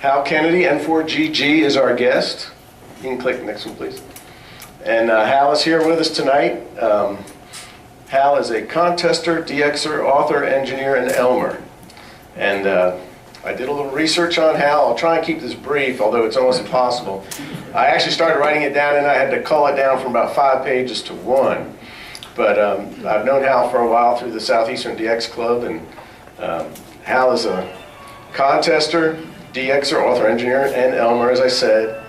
Hal Kennedy N4GG is our guest. You can click the next one, please. And Hal is here with us tonight. Hal is a contester, DXer, author, engineer, and Elmer. And I did a little research on Hal. I'll try and keep this brief, although it's almost impossible. I actually started writing it down, and I had to cull it down from about 5 pages to 1. But I've known Hal for a while through the Southeastern DX Club, and Hal is a contester, DXer, author, engineer, and Elmer, as I said.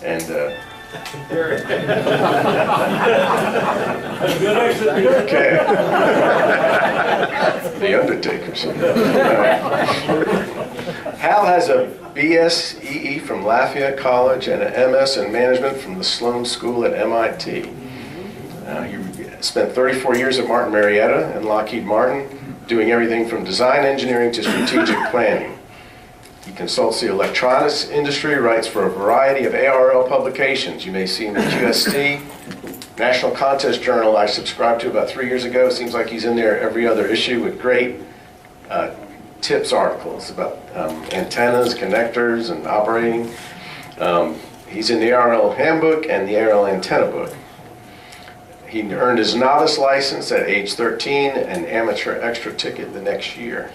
And okay. The Undertakers. Hal has a BS.EE from Lafayette College and an MS in management from the Sloan School at MIT. He spent 34 years at Martin Marietta and Lockheed Martin, doing everything from design engineering to strategic planning. He consults the electronics industry, writes for a variety of ARL publications. You may see him in QST, National Contest Journal I subscribed to about 3 years ago. Seems like he's in there every other issue with great tips articles about antennas, connectors, and operating. He's in the ARL Handbook and the ARL Antenna Book. He earned his novice license at age 13 and amateur extra ticket the next year.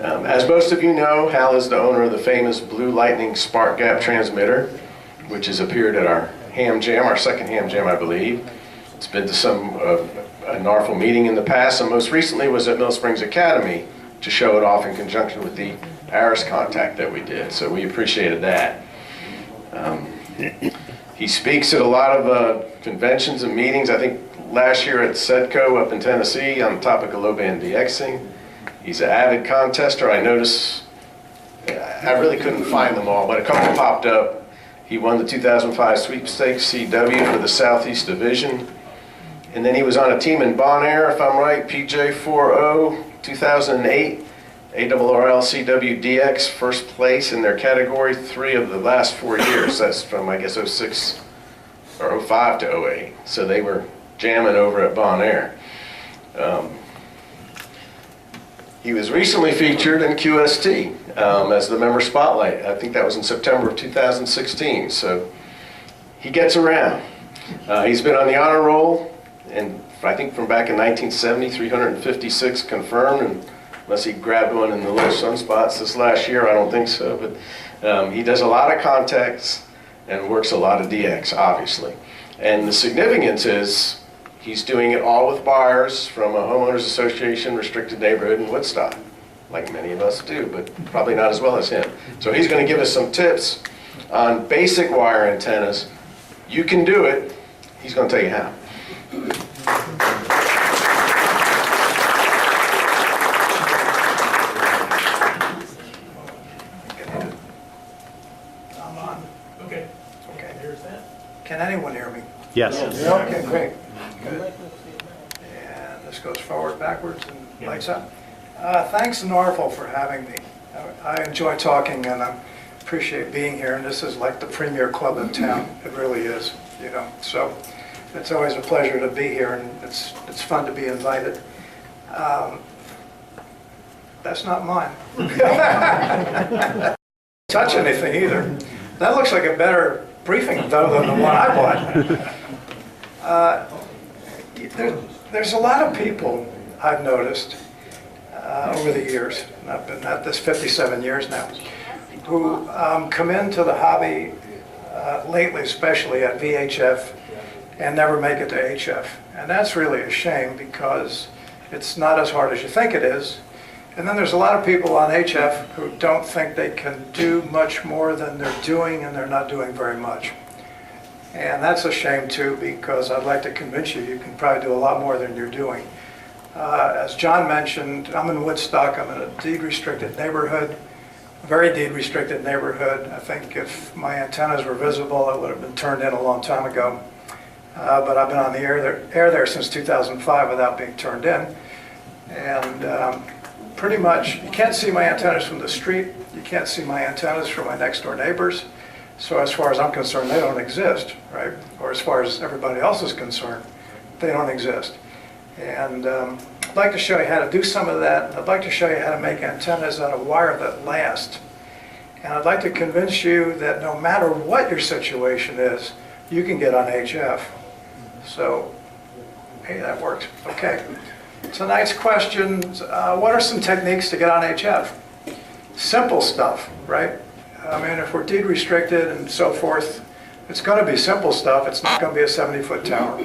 As most of you know, Hal is the owner of the famous Blue Lightning Spark Gap transmitter, which has appeared at our Ham Jam, our second Ham Jam, I believe. It's been to some a NARFL meeting in the past, and most recently was at Mill Springs Academy to show it off in conjunction with the ARIS contact that we did, so we appreciated that. He speaks at a lot of conventions and meetings. I think last year at SEDCO up in Tennessee on the topic of low-band DXing. He's an avid contester. I noticed, I really couldn't find them all, but a couple popped up. He won the 2005 Sweepstakes CW for the Southeast Division. And then he was on a team in Bon Air, if I'm right, PJ40, 2008, ARRL CW DX, first place in their category 3 of the last 4 years. That's from, I guess, 06 or 05 to 08. So they were jamming over at Bon Air. He was recently featured in QST as the member spotlight. I think that was in September of 2016. So he gets around. He's been on the honor roll, and I think from back in 1970, 356 confirmed, and unless he grabbed one in the low sunspots this last year, I don't think so. But he does a lot of contacts and works a lot of DX, obviously. And the significance is he's doing it all with buyers from a homeowners association restricted neighborhood in Woodstock, like many of us do, but probably not as well as him. So he's going to give us some tips on basic wire antennas. You can do it. He's going to tell you how. I'm on. Okay. Okay. Here's that. Can anyone hear me? Yes. Okay, great. Good. And this goes forward, backwards, and lights up. Thanks to NARFL for having me. I enjoy talking, and I appreciate being here. And this is like the premier club in town. It really is, you know. So it's always a pleasure to be here, and it's fun to be invited. That's not mine. Touch anything either. That looks like a better briefing though than the one I bought. There's a lot of people I've noticed over the years, I've been at this 57 years now, who come into the hobby lately, especially at VHF, and never make it to HF. And that's really a shame because it's not as hard as you think it is. And then there's a lot of people on HF who don't think they can do much more than they're doing, and they're not doing very much. And that's a shame too, because I'd like to convince you you can probably do a lot more than you're doing. As John mentioned, I'm in Woodstock. I'm in a deed-restricted neighborhood, a very deed-restricted neighborhood. I think if my antennas were visible, it would have been turned in a long time ago. But I've been on the air there since 2005 without being turned in. And pretty much, you can't see my antennas from the street. You can't see my antennas from my next-door neighbors. So as far as I'm concerned, they don't exist, right? Or as far as everybody else is concerned, they don't exist. And like to show you how to do some of that. I'd like to show you how to make antennas out of wire that last. And I'd like to convince you that no matter what your situation is, you can get on HF. So, hey, that works. Okay. Tonight's questions, what are some techniques to get on HF? Simple stuff, right? I mean, if we're deed restricted and so forth, it's going to be simple stuff. It's not going to be a 70-foot tower.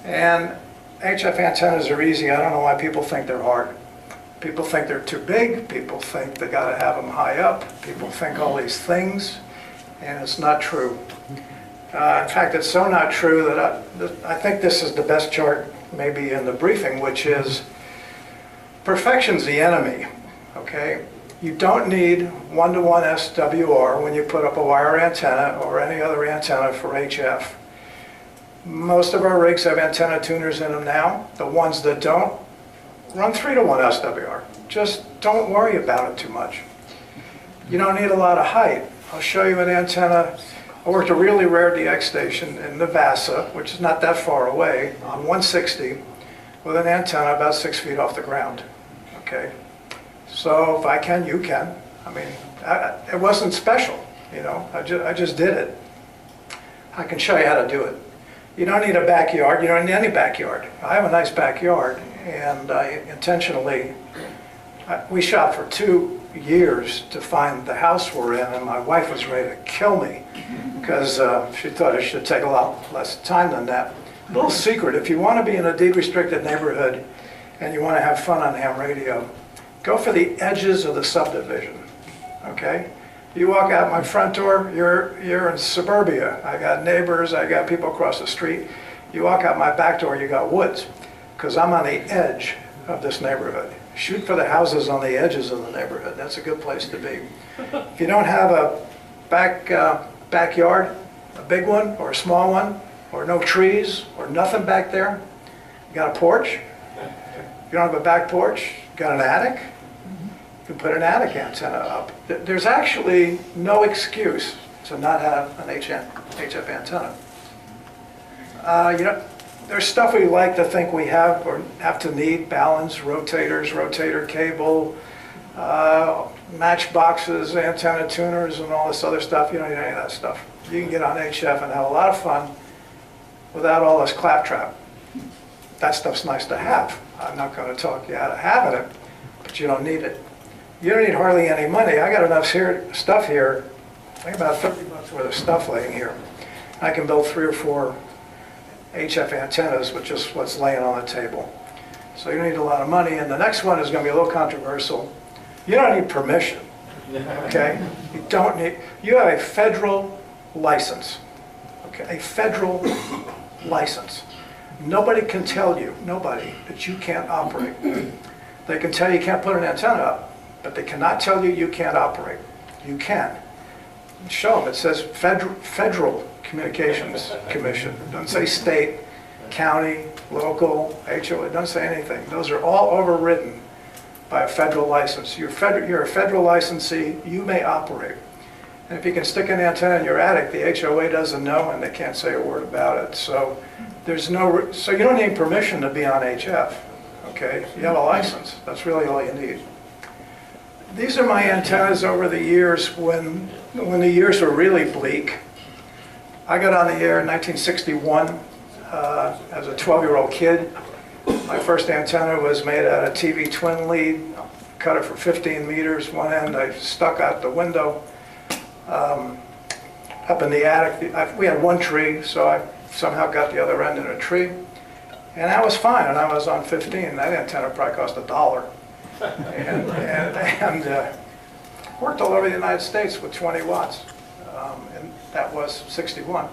And HF antennas are easy. I don't know why people think they're hard. People think they're too big. People think they got to have them high up. People think all these things, and it's not true. In fact, it's so not true that I think this is the best chart maybe in the briefing, which is perfection's the enemy, okay? You don't need one-to-one SWR when you put up a wire antenna or any other antenna for HF. Most of our rigs have antenna tuners in them now. The ones that don't, run 3-to-1 SWR. Just don't worry about it too much. You don't need a lot of height. I'll show you an antenna. I worked a really rare DX station in Navassa, which is not that far away, on 160, with an antenna about 6 feet off the ground, okay? So if I can, you can. I mean, it wasn't special, you know, I just did it. I can show you how to do it. You don't need a backyard, you don't need any backyard. I have a nice backyard, and I intentionally, we shot for 2 years to find the house we're in, and my wife was ready to kill me because she thought it should take a lot less time than that. A little secret, if you want to be in a deed restricted neighborhood and you want to have fun on ham radio, go for the edges of the subdivision, okay? You walk out my front door, you're in suburbia. I got neighbors, I got people across the street. You walk out my back door, you got woods, because I'm on the edge of this neighborhood. Shoot for the houses on the edges of the neighborhood. That's a good place to be. If you don't have a backyard, a big one or a small one, or no trees or nothing back there, you got a porch. If you don't have a back porch, you got an attic. You can put an attic antenna up. There's actually no excuse to not have an HF antenna. You know, there's stuff we like to think we have or have to need: balance, rotators, rotator cable, match boxes, antenna tuners, and all this other stuff. You don't need any of that stuff. You can get on HF and have a lot of fun without all this claptrap. That stuff's nice to have. I'm not going to talk you out of having it, but you don't need it. You don't need hardly any money. I got enough stuff here, I think about $30 worth of stuff laying here. I can build 3 or 4 HF antennas with just what's laying on the table. So you don't need a lot of money. And the next one is going to be a little controversial. You don't need permission, okay? You don't need, you have a federal license, okay? A federal license. Nobody can tell you, nobody, that you can't operate. They can tell you can't put an antenna up, but they cannot tell you you can't operate. You can. Show them. It says Federal Communications Commission. It doesn't say state, county, local, HO. It doesn't say anything. Those are all overridden by a federal license. You're a federal licensee. You may operate. And if you can stick an antenna in your attic, the HOA doesn't know, and they can't say a word about it. So so you don't need permission to be on HF. Okay, you have a license. That's really all you need. These are my antennas over the years when the years were really bleak. I got on the air in 1961 as a 12-year-old kid. My first antenna was made out of TV twin lead. Cut it for 15 meters. One end I stuck out the window. Up in the attic, we had one tree, so I somehow got the other end in a tree. And that was fine, and I was on 15. That antenna probably cost $1. And worked all over the United States with 20 watts. And that was 61.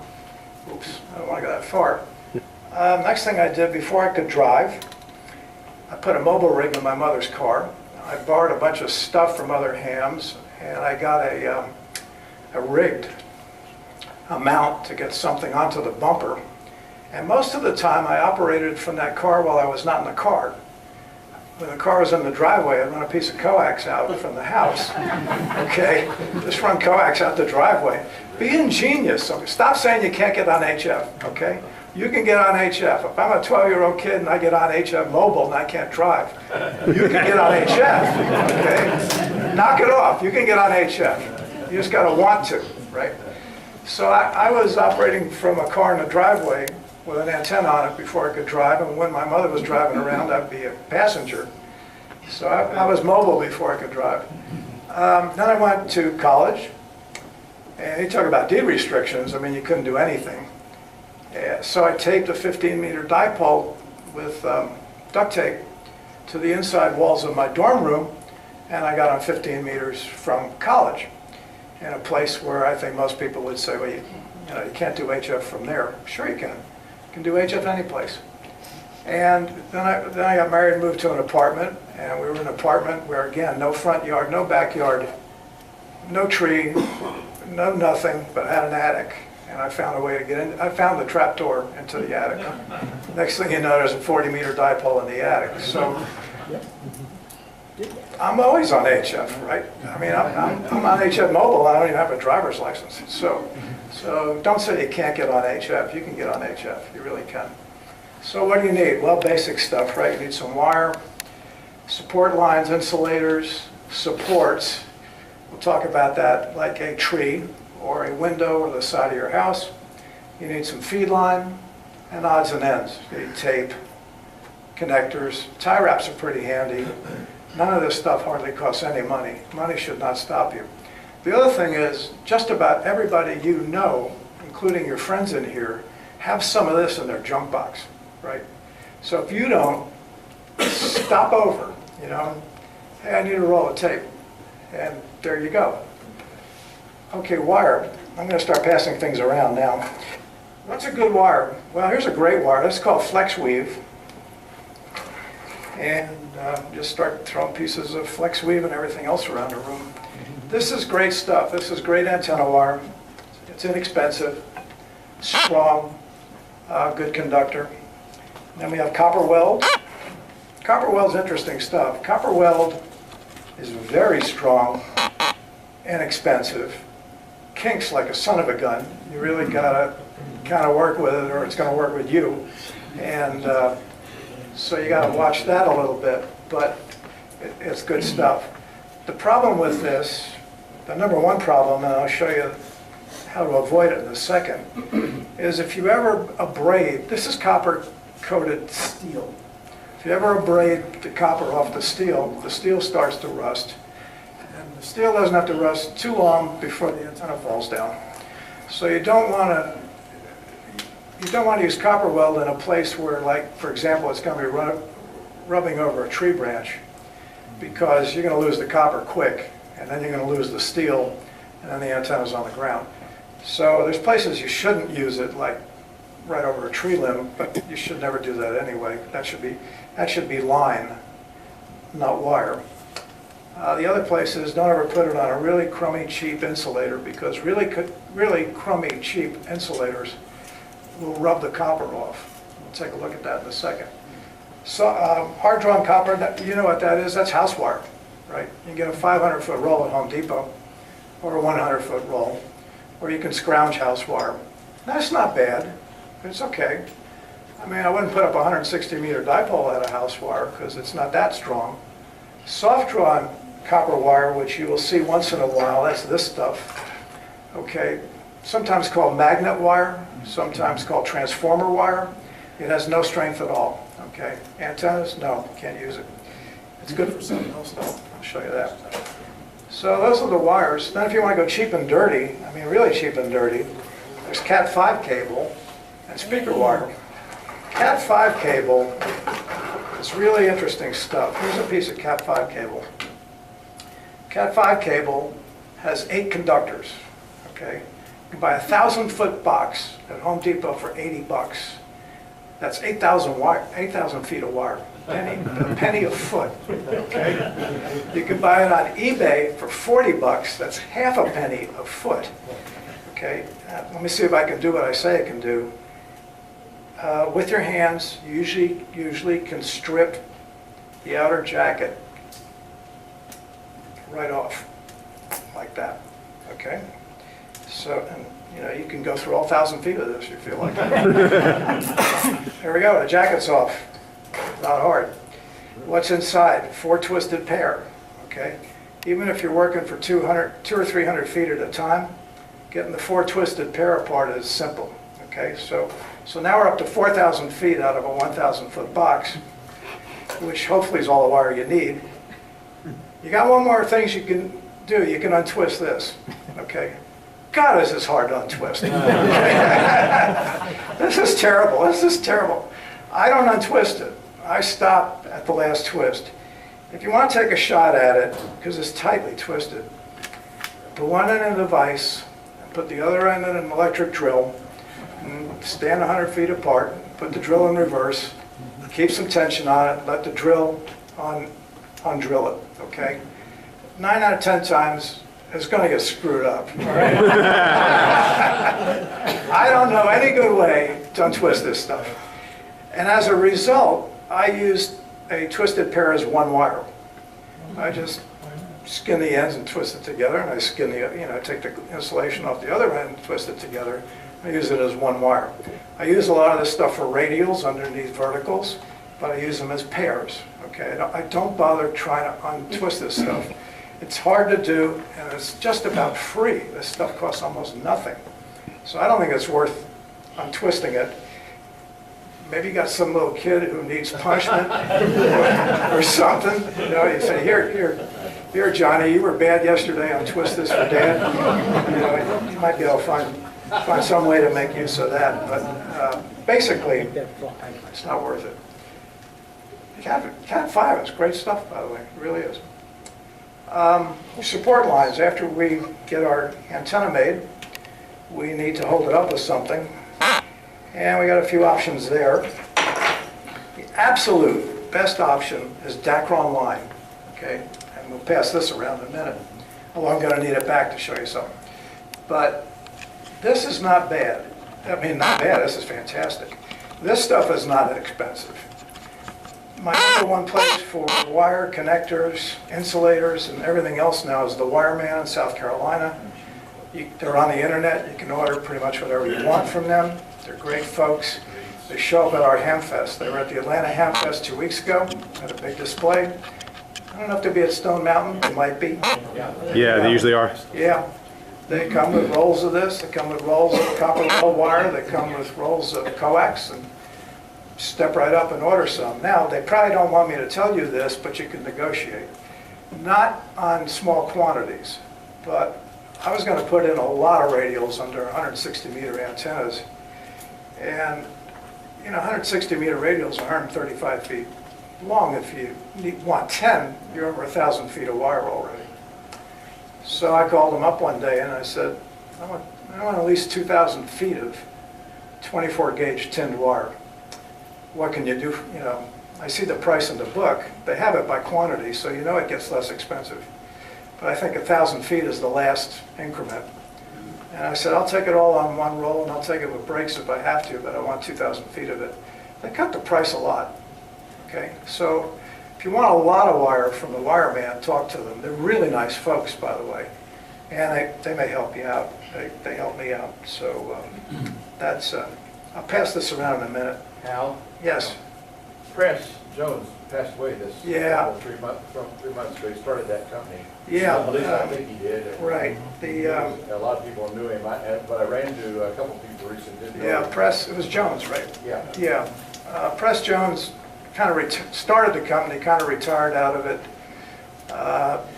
Oops, I don't want to go that far. Next thing I did, before I could drive, I put a mobile rig in my mother's car. I borrowed a bunch of stuff from other hams, and I got a rigged mount to get something onto the bumper. And most of the time I operated from that car while I was not in the car. When the car was in the driveway, I'd run a piece of coax out from the house. Okay, just run coax out the driveway. Be ingenious. Stop saying you can't get on HF, okay? You can get on HF. If I'm a 12-year-old kid and I get on HF mobile and I can't drive, you can get on HF, okay? Knock it off. You can get on HF. You just got to want to, right? So I was operating from a car in the driveway with an antenna on it before I could drive, and when my mother was driving around, I'd be a passenger. So I was mobile before I could drive. Then I went to college, and you talk about deed restrictions. I mean, you couldn't do anything. So I taped a 15-meter dipole with duct tape to the inside walls of my dorm room, and I got on 15 meters from college in a place where I think most people would say, well, you can't do HF from there. Sure you can. You can do HF any place. And then I got married and moved to an apartment, and we were in an apartment where, again, no front yard, no backyard, no tree, no nothing, but I had an attic. And I found a way to get in. I found the trap door into the attic. Next thing you know, there's a 40-meter dipole in the attic. So I'm always on HF, right? I mean, I'm on HF mobile. I don't even have a driver's license. So don't say you can't get on HF. You can get on HF. You really can. So what do you need? Well, basic stuff, right? You need some wire, support lines, insulators, supports. We'll talk about that like a tree or a window or the side of your house. You need some feed line and odds and ends. You need tape, connectors. Tie wraps are pretty handy. None of this stuff hardly costs any money. Money should not stop you. The other thing is, just about everybody you know, including your friends in here, have some of this in their junk box, right? So if you don't, stop over, hey, I need a roll of tape. And there you go. Okay, wire. I'm going to start passing things around now. What's a good wire? Well, here's a great wire. This is called flex weave. And just start throwing pieces of flex weave and everything else around the room. This is great stuff. This is great antenna wire. It's inexpensive, strong, good conductor. Then we have copper weld. Copper weld's interesting stuff. Copper weld is very strong, inexpensive, kinks like a son of a gun. You really gotta kind of work with it or it's gonna work with you. And so you gotta watch that a little bit, but it's good stuff. The problem with this, the number one problem, and I'll show you how to avoid it in a second, is if you ever abrade, this is copper coated steel. If you ever abrade the copper off the steel starts to rust. And the steel doesn't have to rust too long before the antenna falls down. So you don't want to use copper weld in a place where, like, for example, it's going to be rubbing over a tree branch, because you're going to lose the copper quick, and then you're going to lose the steel, and then the antenna's on the ground. So there's places you shouldn't use it, like right over a tree limb, but you should never do that anyway. That should be line, not wire. The other place is, don't ever put it on a really crummy, cheap insulator, because really crummy, cheap insulators will rub the copper off. We'll take a look at that in a second. So hard-drawn copper, you know what that is? That's house wire, right? You can get a 500-foot roll at Home Depot, or a 100-foot roll, or you can scrounge house wire. That's not bad. It's okay. I mean, I wouldn't put up a 160-meter dipole out of house wire because it's not that strong. Soft-drawn copper wire, which you will see once in a while, that's this stuff. Okay, sometimes called magnet wire, sometimes called transformer wire. It has no strength at all. Okay, antennas, no, can't use it. It's good for something else though. I'll show you that. So those are the wires. Then if you want to go cheap and dirty, I mean really cheap and dirty, there's Cat5 cable and speaker wire. Cat5 cable is really interesting stuff. Here's a piece of Cat5 cable. Cat5 cable has 8 conductors. Okay, you can buy a 1,000-foot box at Home Depot for $80. That's 8,000 feet of wire. A penny a foot. Okay, you can buy it on eBay for $40. That's half a penny a foot. Okay, let me see if I can do what I say I can do. With your hands, you usually can strip the outer jacket right off, like that. Okay, so and You know, you can go through all 1,000 feet of this if you feel like it. There we go, the jacket's off. Not hard. What's inside? 4 twisted pair, okay? Even if you're working for 200 or 300 feet at a time, getting the 4 twisted pair apart is simple, okay? So now we're up to 4,000 feet out of a 1,000 foot box, which hopefully is all the wire you need. You got one more thing you can do. You can untwist this, okay? God, this is hard to untwist. This is terrible. This is terrible. I don't untwist it. I stop at the last twist. If you want to take a shot at it, because it's tightly twisted, put one end in a vise, and put the other end in an electric drill, and stand 100 feet apart, put the drill in reverse, keep some tension on it, let the drill undrill it, okay? 9 out of 10 times, it's going to get screwed up. All right? I don't know any good way to untwist this stuff. And as a result, I used a twisted pair as one wire. I just skin the ends and twist it together, and I skin the, take the insulation off the other end and twist it together. I use it as one wire. I use a lot of this stuff for radials underneath verticals, but I use them as pairs. Okay, I don't bother trying to untwist this stuff. It's hard to do, and it's just about free. This stuff costs almost nothing. So I don't think it's worth untwisting it. Maybe you got some little kid who needs punishment or something. You know, you say, here, Johnny, you were bad yesterday. Untwist this for Dad. You know, you might be able to find some way to make use of that. But basically, it's not worth it. Cat5 is great stuff, by the way. It really is. Support lines. After we get our antenna made, we need to hold it up with something. And we got a few options there. The absolute best option is Dacron Line. Okay? And we'll pass this around in a minute. Although I'm going to need it back to show you something. But this is not bad. I mean, not bad. This is fantastic. This stuff is not expensive. My number one place for wire connectors, insulators, and everything else now is the Wireman in South Carolina. They're on the internet. You can order pretty much whatever you want from them. They're great folks. They show up at our Hamfest. They were at the Atlanta Hamfest 2 weeks ago. Had a big display. I don't have to be at Stone Mountain. They might be. Yeah, they usually are. Yeah. They come with rolls of this. They come with rolls of copper roll wire. They come with rolls of coax. And step right up and order some. Now, they probably don't want me to tell you this, but you can negotiate. Not on small quantities, but I was going to put in a lot of radials under 160 meter antennas. And, 160 meter radials are 135 feet long. If you want 10, you're over 1,000 feet of wire already. So I called them up one day and I said, I want at least 2,000 feet of 24 gauge tinned wire. What can you do? I see the price in the book. They have it by quantity, so it gets less expensive. But I think 1,000 feet is the last increment. And I said, I'll take it all on one roll, and I'll take it with brakes if I have to, but I want 2,000 feet of it. They cut the price a lot. Okay, so if you want a lot of wire from the Wireman, talk to them. They're really nice folks, by the way, and they may help you out. They help me out. So that's. I'll pass this around in a minute. Hal? Yes. Press Jones passed away this 3 months ago. He started that company. Yeah. At least I think he did. Right. A lot of people knew him, but I ran into a couple of people recently. Yeah, Press, it was Jones, right? Yeah. Yeah. Press Jones kind of started the company, kind of retired out of it.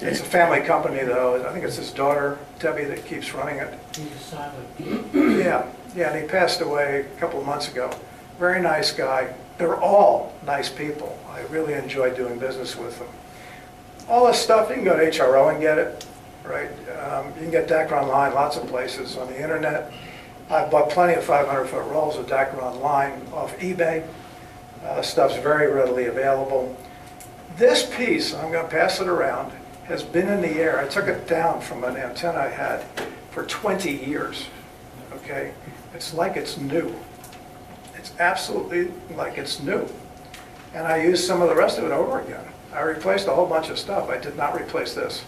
It's a family company, though. I think it's his daughter, Debbie, that keeps running it. He's a silent. Yeah, and he passed away a couple of months ago. Very nice guy. They're all nice people. I really enjoy doing business with them. All this stuff, you can go to HRO and get it, right? You can get Dacron Line lots of places on the internet. I've bought plenty of 500-foot rolls of Dacron Line off eBay. Stuff's very readily available. This piece, I'm going to pass it around, has been in the air. I took it down from an antenna I had for 20 years, okay? It's like it's new. It's absolutely like it's new. And I used some of the rest of it over again. I replaced a whole bunch of stuff. I did not replace this,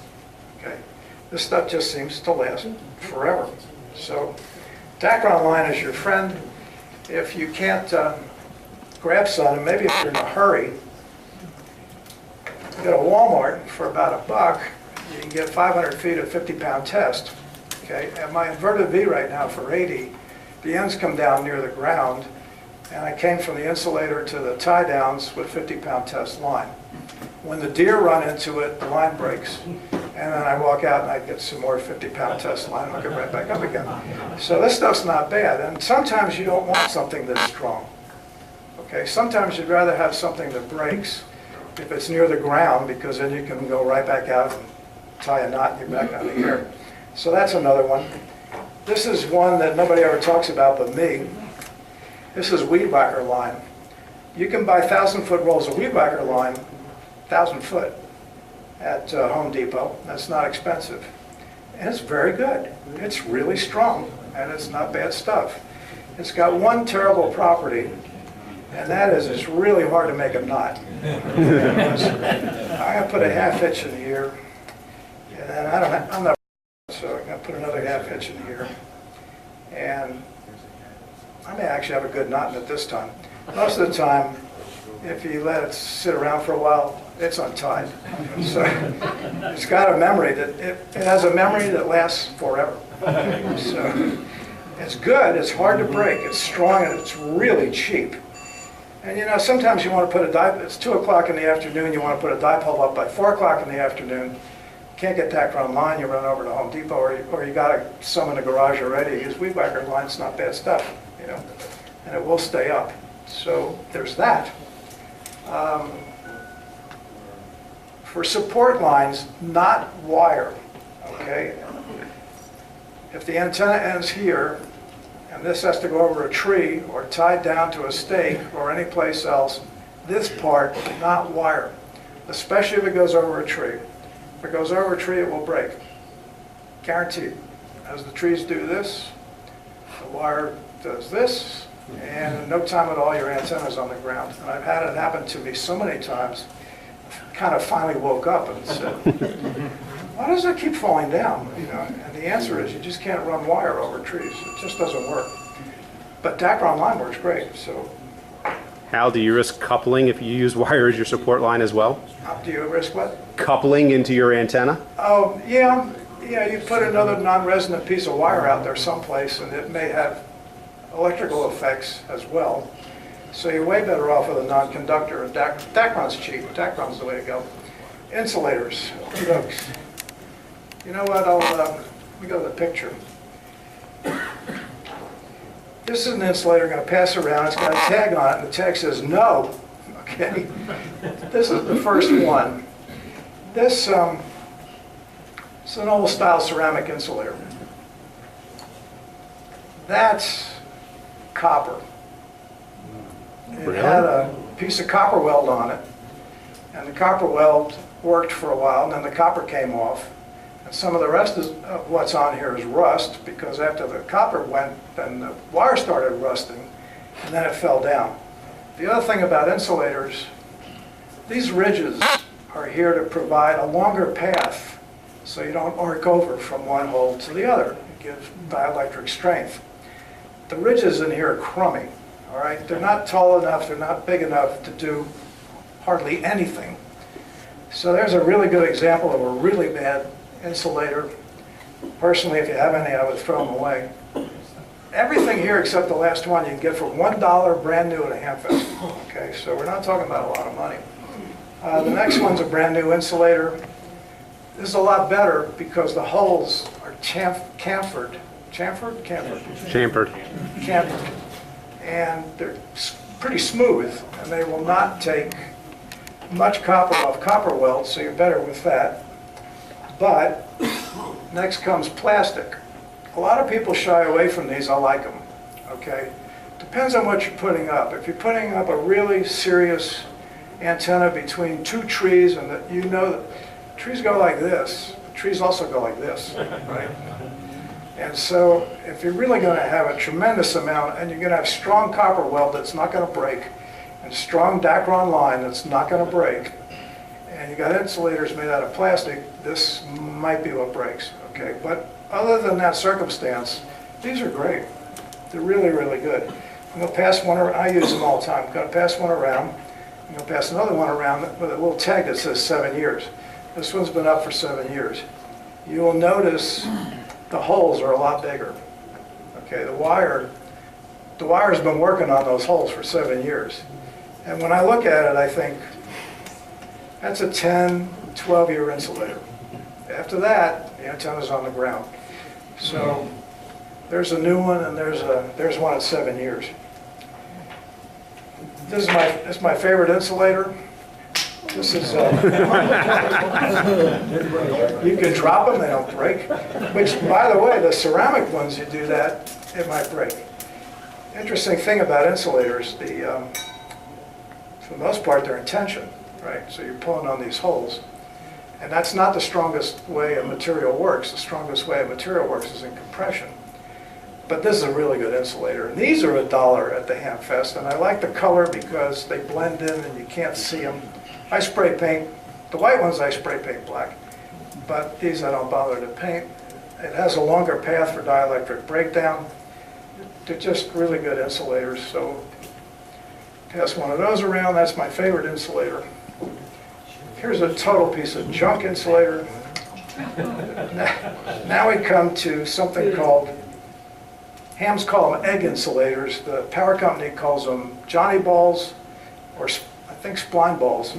okay? This stuff just seems to last forever. So Dacron Line is your friend. If you can't grab some, and maybe if you're in a hurry, you go to Walmart for about $1, you can get 500 feet of 50-pound test. Okay, and my inverted V right now for 80, the ends come down near the ground, and I came from the insulator to the tie downs with 50-pound test line. When the deer run into it, the line breaks, and then I walk out and I get some more 50-pound test line, and I'll get right back up again. So this stuff's not bad, and sometimes you don't want something that's strong. Okay, sometimes you'd rather have something that breaks if it's near the ground, because then you can go right back out and tie a knot and you're back on the air. So that's another one. This is one that nobody ever talks about but me. This is weed whacker line. You can buy 1,000-foot rolls of weed whacker line, 1,000-foot, at Home Depot. That's not expensive. And it's very good. It's really strong, and it's not bad stuff. It's got one terrible property, and that is it's really hard to make a knot. I'm going to put a ½ inch in here, and then I'm not, so I'm going to put another ½ inch in here. And I may actually have a good knot in it this time. Most of the time, if you let it sit around for a while, it's untied. So it's got a memory that it has a memory that lasts forever. So it's good. It's hard to break. It's strong, and it's really cheap. And you know, sometimes you want to put a dipole. It's 2 o'clock in the afternoon. You want to put a dipole up by 4 o'clock in the afternoon. Can't get Dacron Line. You run over to Home Depot, or you got some in the garage already. Use weed whacker line. It's not bad stuff, you know, and it will stay up. So there's that. For support lines, not wire. Okay. If the antenna ends here, and this has to go over a tree or tied down to a stake or any place else, this part, not wire, especially if it goes over a tree. If it goes over a tree, it will break. Guaranteed. As the trees do this, the wire does this, and in no time at all, your antenna's on the ground. And I've had it happen to me so many times, I kind of finally woke up and said, why does it keep falling down? You know, and the answer is you just can't run wire over trees. It just doesn't work. But Dacron Line works great. So, Hal, do you risk coupling if you use wire as your support line as well? do you risk what? Coupling into your antenna? Oh, yeah. Yeah, you put another non-resonant piece of wire out there someplace, and it may have electrical effects as well. So you're way better off with a non-conductor. Dacron's cheap. Dacron's the way to go. Insulators. Folks. You know what? Let me go to the picture. This is an insulator. I'm going to pass around. It's got a tag on it, and the tag says no. Okay. This is the first one. This it's an old style ceramic insulator. That's copper. It had a piece of copper weld on it, and the copper weld worked for a while, and then the copper came off. And some of the rest of what's on here is rust, because after the copper went, then the wire started rusting, and then it fell down. The other thing about insulators, these ridges are here to provide a longer path so you don't arc over from one hole to the other. It gives dielectric strength. The ridges in here are crummy, all right? They're not tall enough, they're not big enough to do hardly anything. So there's a really good example of a really bad insulator. Personally, if you have any, I would throw them away. Everything here except the last one you can get for $1 brand new at a Hamfest. Okay, so we're not talking about a lot of money. The next one's a brand new insulator. This is a lot better because the holes are chamfered. Chamfered? Chamfered. Chamfered. And they're pretty smooth, and they will not take much copper off copper weld, so you're better with that. But next comes plastic. A lot of people shy away from these. I like them, okay? Depends on what you're putting up. If you're putting up a really serious antenna between two trees, and that you know that trees go like this, trees also go like this, right? And so if you're really going to have a tremendous amount, and you're going to have strong copper weld that's not going to break, and strong Dacron line that's not going to break, and you got insulators made out of plastic, this might be what breaks, okay? But other than that circumstance, these are great. They're really, really good. I'm going to pass one around. I use them all the time. I'm going to pass one around. I'm going to pass another one around with a little tag that says 7 years. This one's been up for 7 years. You will notice the holes are a lot bigger. Okay, the wire's been working on those holes for 7 years. And when I look at it, I think, that's a 10, 12-year insulator. After that, the antenna's on the ground. So there's a new one, and there's one at 7 years. This is my favorite insulator. This is, you can drop them, they don't break. Which, by the way, the ceramic ones, you do that, it might break. Interesting thing about insulators, for the most part, they're in tension, right? So you're pulling on these holes. And that's not the strongest way a material works. The strongest way a material works is in compression. But this is a really good insulator. And these are $1 at the Hamfest. And I like the color because they blend in and you can't see them. I spray paint, the white ones I spray paint black. But these I don't bother to paint. It has a longer path for dielectric breakdown. They're just really good insulators. So pass one of those around. That's my favorite insulator. Here's a total piece of junk insulator. Now we come to something called, hams call them egg insulators. The power company calls them Johnny balls, or I think spline balls.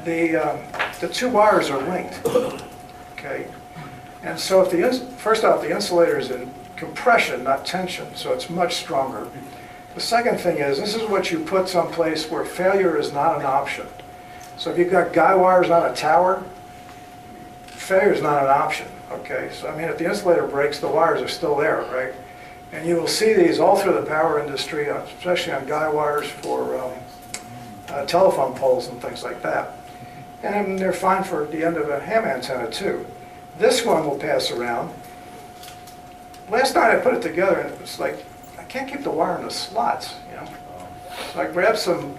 The two wires are linked. Okay, and so if first off, the insulator is in compression, not tension, so it's much stronger. The second thing is, this is what you put someplace where failure is not an option. So if you've got guy wires on a tower, failure is not an option, okay? So I mean, if the insulator breaks, the wires are still there, right? And you will see these all through the power industry, especially on guy wires for telephone poles and things like that. And they're fine for the end of a ham antenna too. This one will pass around. Last night I put it together and it was like, I can't keep the wire in the slots, you know? So I grabbed some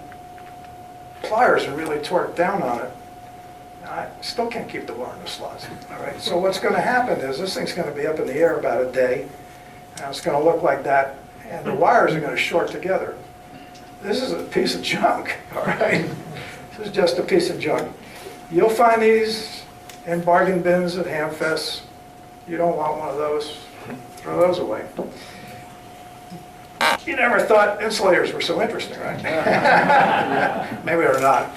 pliers and really torque down on it. I still can't keep the wire in the slots. All right. So what's going to happen is this thing's going to be up in the air about a day, and it's going to look like that, and the wires are going to short together. This is a piece of junk. All right. This is just a piece of junk. You'll find these in bargain bins at Hamfest. You don't want one of those. Throw those away. You never thought insulators were so interesting, right? Maybe they're not.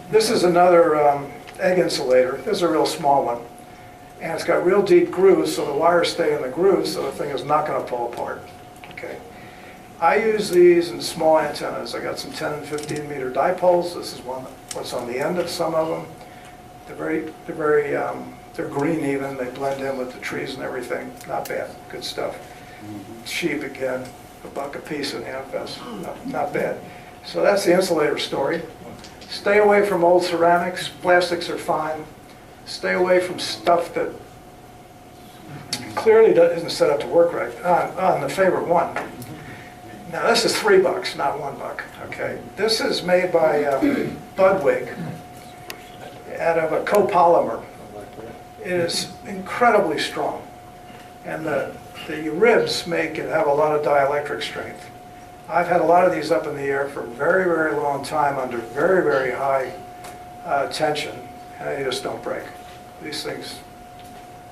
This is another egg insulator. This is a real small one. And it's got real deep grooves, so the wires stay in the grooves, so the thing is not going to pull apart. Okay. I use these in small antennas. I got some 10 and 15 meter dipoles. This is what's on the end of some of them. They're green even. They blend in with the trees and everything. Not bad. Good stuff. Cheap again. $1 a piece in Hamfest. Not bad. So that's the insulator story. Stay away from old ceramics. Plastics are fine. Stay away from stuff that clearly isn't set up to work right. On the favorite one. Now this is $3, not $1. Okay. This is made by Budwig out of a copolymer. It is incredibly strong, and the ribs have a lot of dielectric strength. I've had a lot of these up in the air for a very, very long time under very, very high tension, and they just don't break. These things,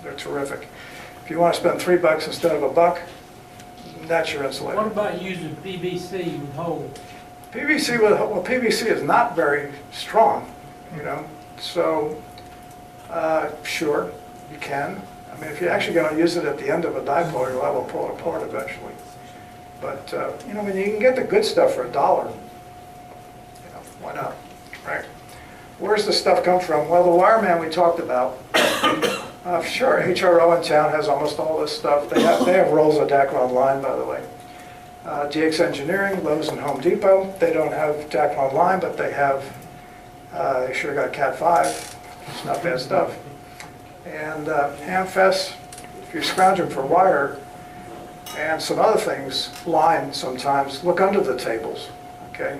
they're terrific. If you want to spend $3 instead of $1, that's your insulator. What about using PVC with holes? PVC is not very strong, you know, so sure, you can. I mean, if you're actually going to use it at the end of a dipole, you'll have to pull it apart eventually. But, you know, when you can get the good stuff for $1, you know, why not, right? Where's the stuff come from? Well, the wireman we talked about, sure, HRO in town has almost all this stuff. They have rolls of Dacron Line, by the way. DX Engineering, Lowe's and Home Depot, they don't have Dacron Line, but they have, they sure got Cat5. It's not bad stuff. And Hamfest, if you're scrounging for wire and some other things, line sometimes, look under the tables, okay?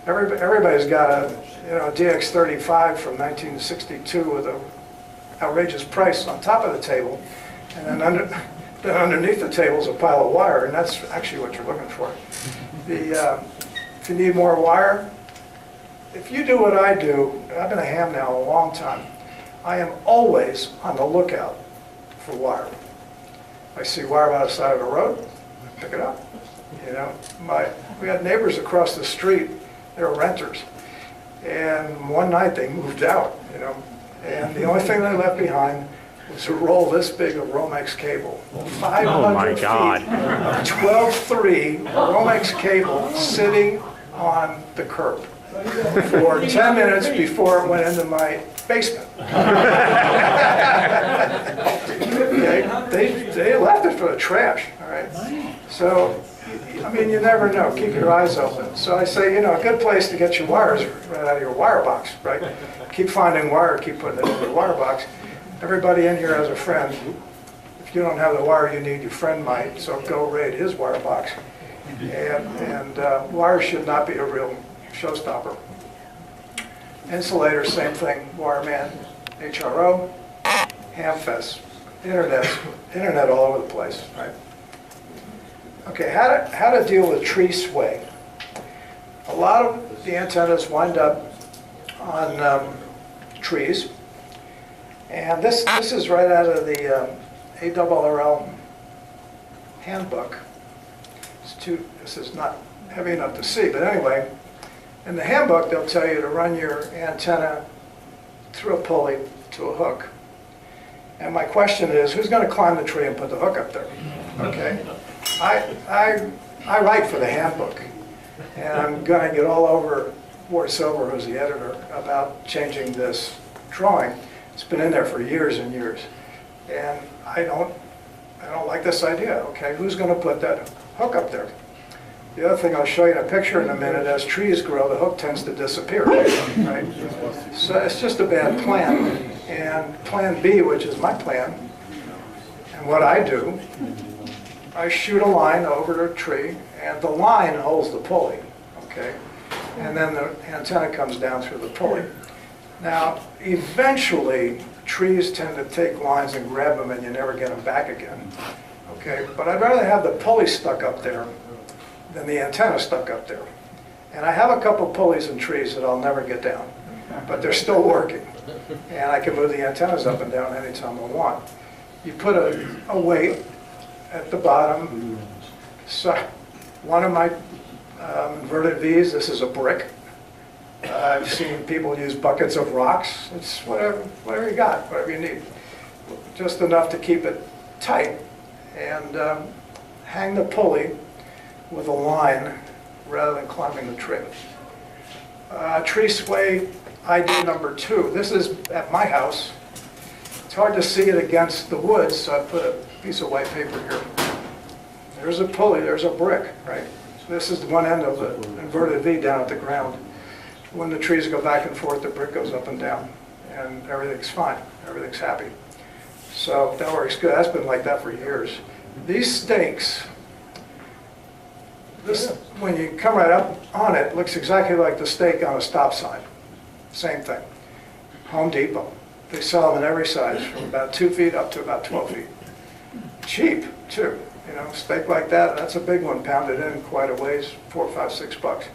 Everybody's got a DX35 from 1962 with an outrageous price on top of the table, and then Then underneath the table is a pile of wire, and that's actually what you're looking for. If you need more wire, if you do what I do, I've been a ham now a long time, I am always on the lookout for wire. I see wire by the side of the road, I pick it up. You know, we had neighbors across the street, they were renters. And one night they moved out, you know, and the only thing they left behind was a roll this big of Romex cable. 500 Oh my God. feet of 12-3 Romex cable sitting on the curb for 10 minutes before it went into my basement. They left it for the trash, all right? So, I mean, you never know. Keep your eyes open. So I say, you know, a good place to get your wires right out of your wire box, right? Keep finding wire, keep putting it in your wire box. Everybody in here has a friend. If you don't have the wire you need, your friend might, so go raid his wire box. And wire should not be a real showstopper. Insulators, same thing. Wireman, HRO, Hamfest, internet all over the place, right? Okay, how to deal with tree sway. A lot of the antennas wind up on trees, and this is right out of the ARRL handbook. This is not heavy enough to see, but anyway, in the handbook they'll tell you to run your antenna through a pulley to a hook. And my question is, who's going to climb the tree and put the hook up there? Okay. I write for the handbook, and I'm going to get all over Ward Silver, who's the editor, about changing this drawing. It's been in there for years and years, and I don't like this idea. Okay, who's going to put that hook up there? The other thing I'll show you in a picture in a minute, as trees grow, the hook tends to disappear, right? So it's just a bad plan. And plan B, which is my plan, and what I do, I shoot a line over the tree, and the line holds the pulley, okay? And then the antenna comes down through the pulley. Now, eventually, trees tend to take lines and grab them, and you never get them back again, okay? But I'd rather have the pulley stuck up there than the antenna stuck up there. And I have a couple pulleys in trees that I'll never get down, but they're still working. And I can move the antennas up and down anytime I want. You put a weight at the bottom. So one of my inverted V's, this is a brick. I've seen people use buckets of rocks. It's whatever you got, whatever you need. Just enough to keep it tight. And hang the pulley with a line rather than climbing the tree. Tree sway idea number 2. This is at my house. It's hard to see it against the woods, so I put a piece of white paper here. There's a pulley, there's a brick, right? So this is one end of the inverted V down at the ground. When the trees go back and forth, the brick goes up and down, and everything's fine, everything's happy. So that works good. That's been like that for years. These stakes, when you come right up on it, looks exactly like the stake on a stop sign. Same thing. Home Depot. They sell them in every size, from about 2 feet up to about 12 feet. Cheap, too. You know, stake like that, that's a big one, pounded in quite a ways, $4, $5, $6.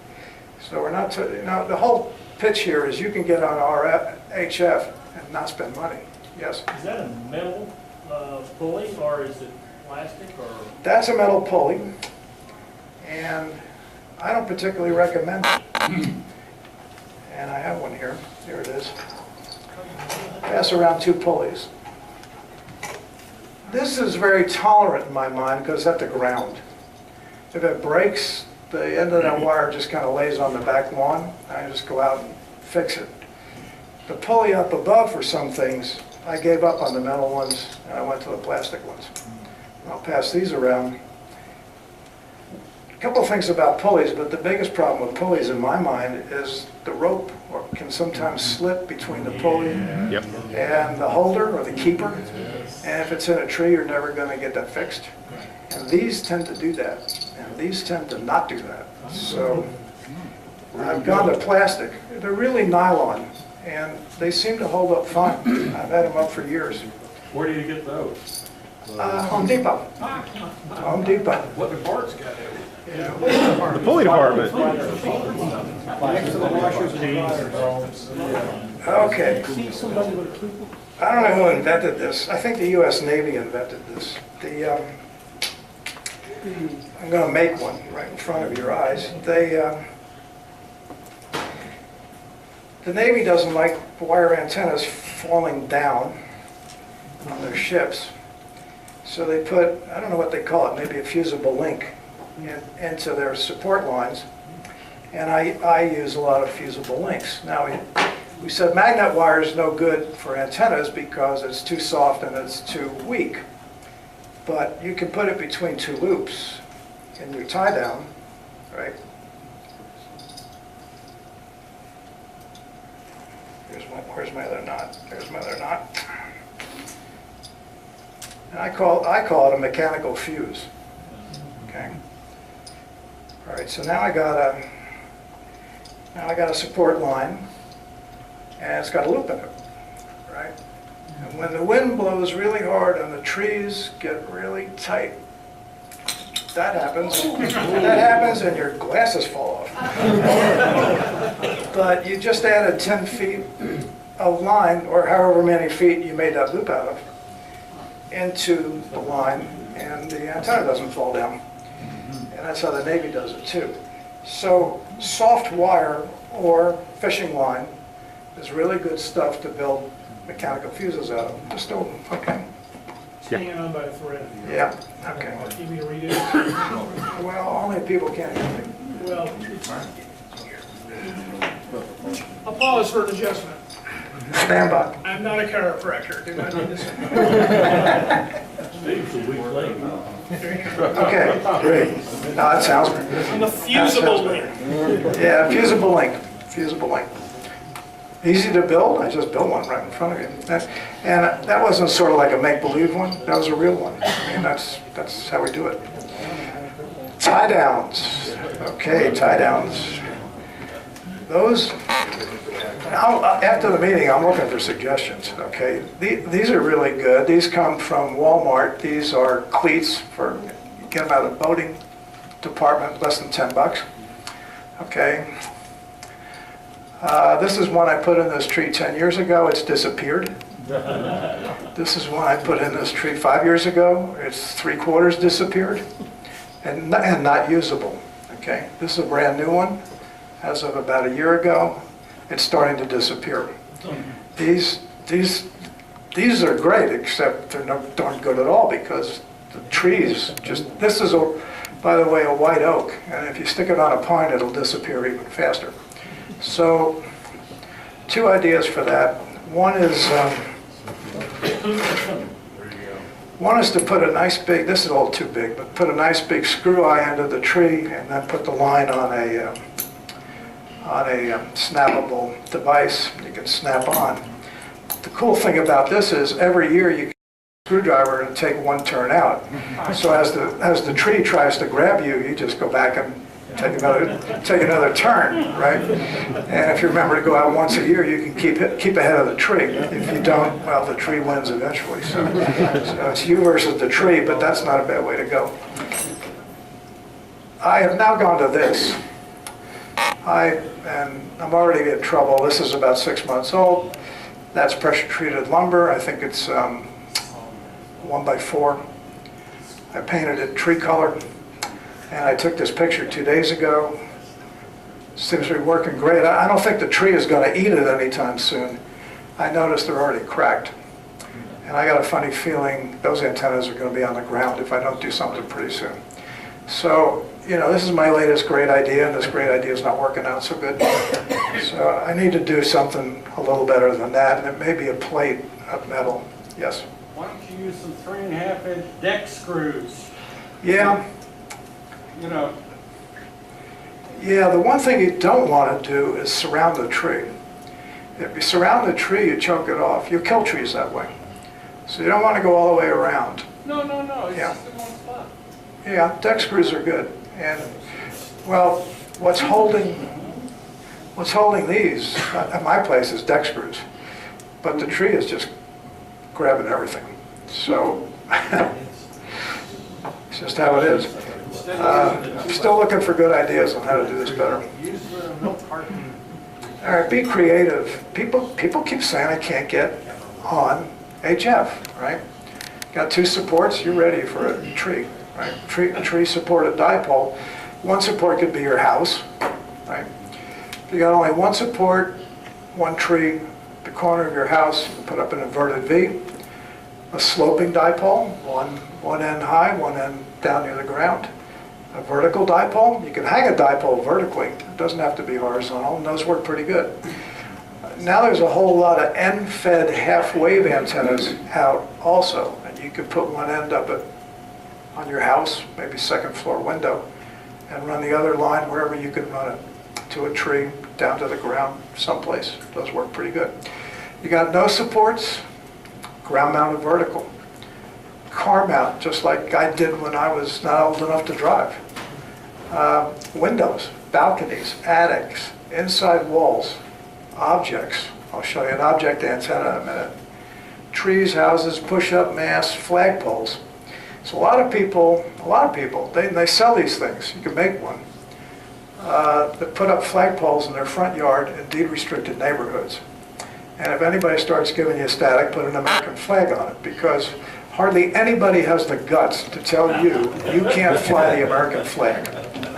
So we're not, you know, the whole pitch here is you can get on HF and not spend money. Yes? Is that a metal pulley, or is it plastic, or? That's a metal pulley, and I don't particularly recommend it. And I have one here. Here it is. Pass around 2 pulleys. This is very tolerant in my mind because it's at the ground. If it breaks, the end of that wire just kind of lays on the back lawn. I just go out and fix it. The pulley up above for some things, I gave up on the metal ones and I went to the plastic ones. I'll pass these around. A couple of things about pulleys, but the biggest problem with pulleys in my mind is the rope can sometimes slip between the pulley and the holder or the keeper. And if it's in a tree, you're never going to get that fixed. And these tend to do that, and these tend to not do that. So I've gone to plastic. They're really nylon, and they seem to hold up fine. I've had them up for years. Where do you get those? Home Depot. Home Depot. What the parts got it? The pulley department. Next to the washers and dryers. Okay. I don't know who invented this. I think the U.S. Navy invented this. I'm going to make one right in front of your eyes. The Navy doesn't like wire antennas falling down on their ships. So they put, I don't know what they call it, maybe a fusible link into their support lines. And I use a lot of fusible links. Now, we said magnet wire is no good for antennas because it's too soft and it's too weak. But you can put it between two loops in your tie down, right? Where's my other knot? There's my other knot. And I call it a mechanical fuse. Okay. All right. So now I got a support line, and it's got a loop in it, right? And when the wind blows really hard and the trees get really tight, that happens. That happens, and your glasses fall off. But you just added 10 feet of line, or however many feet you made that loop out of, into the line, and the antenna doesn't fall down. And that's how the Navy does it too. So soft wire or fishing line is really good stuff to build mechanical fuses out of. Just okay. Hanging on by a thread. Yeah, okay. Give me a read it. Well, only people can't hear me. Well, I'll pause for an adjustment. Stand by. I'm not a chiropractor, do not need this. Steve's a week late. Okay, great. No, that sounds good. I'm a fusible link. Yeah, fusible link. Fusible link. Easy to build. I just built one right in front of you. And that wasn't sort of like a make-believe one. That was a real one. I mean, that's how we do it. Tie downs. Okay, tie downs. Those. After the meeting, I'm looking for suggestions. Okay, these are really good. These come from Walmart. These are cleats for you get them out of the boating department, less than $10. Okay. This is one I put in this tree 10 years ago. It's disappeared. This is one I put in this tree 5 years ago. It's 3/4 disappeared and not usable. Okay, this is a brand new one as of about a year ago. It's starting to disappear. These are great, except they're not darn good at all because the trees just, this is, by the way, a white oak, and if you stick it on a pine, it'll disappear even faster. So, 2 ideas for that. One is to put a nice big, this is a little too big, but put a nice big screw eye into the tree and then put the line on a snappable device you can snap on. The cool thing about this is every year you can use a screwdriver and take one turn out. So as the tree tries to grab you, you just go back and take another turn, right? And if you remember to go out once a year, you can keep ahead of the tree. If you don't, well, the tree wins eventually. So it's you versus the tree, but that's not a bad way to go. I have now gone to this. I'm already in trouble. This is about 6 months old. That's pressure-treated lumber. I think it's 1x4. I painted it tree color. And I took this picture 2 days ago. Seems to be working great. I don't think the tree is going to eat it anytime soon. I noticed they're already cracked. And I got a funny feeling those antennas are going to be on the ground if I don't do something pretty soon. So, this is my latest great idea, and this great idea is not working out so good. So I need to do something a little better than that, and it may be a plate of metal. Yes? Why don't you use some 3.5-inch deck screws? Yeah. Yeah, the one thing you don't want to do is surround the tree. If you surround the tree, you choke it off. You kill trees that way. So you don't want to go all the way around. No, it's Yeah. just in one spot. Yeah, deck screws are good. And, well, what's holding these at my place is deck screws. But the tree is just grabbing everything. So It's just how it is. I'm still looking for good ideas on how to do this better. All right, be creative. People keep saying I can't get on HF, right? Got 2 supports, you're ready for a tree, right? Tree supported dipole. One support could be your house, right? If you got only 1 support, 1 tree, the corner of your house, put up an inverted V. A sloping dipole, one end high, one end down near the ground. A vertical dipole, you can hang a dipole vertically. It doesn't have to be horizontal, and those work pretty good. Now there's a whole lot of end-fed half-wave antennas out also, and you could put one end up on your house, maybe 2nd floor window, and run the other line wherever you can run it, to a tree, down to the ground, someplace. Those work pretty good. You got no supports, ground-mounted vertical. Car mount, just like I did when I was not old enough to drive. Windows, balconies, attics, inside walls, objects. I'll show you an object antenna in a minute. Trees, houses, push-up masts, flagpoles. So a lot of people, they sell these things. You can make one. That put up flagpoles in their front yard in deed-restricted neighborhoods. And if anybody starts giving you static, put an American flag on it, because hardly anybody has the guts to tell you you can't fly the American flag,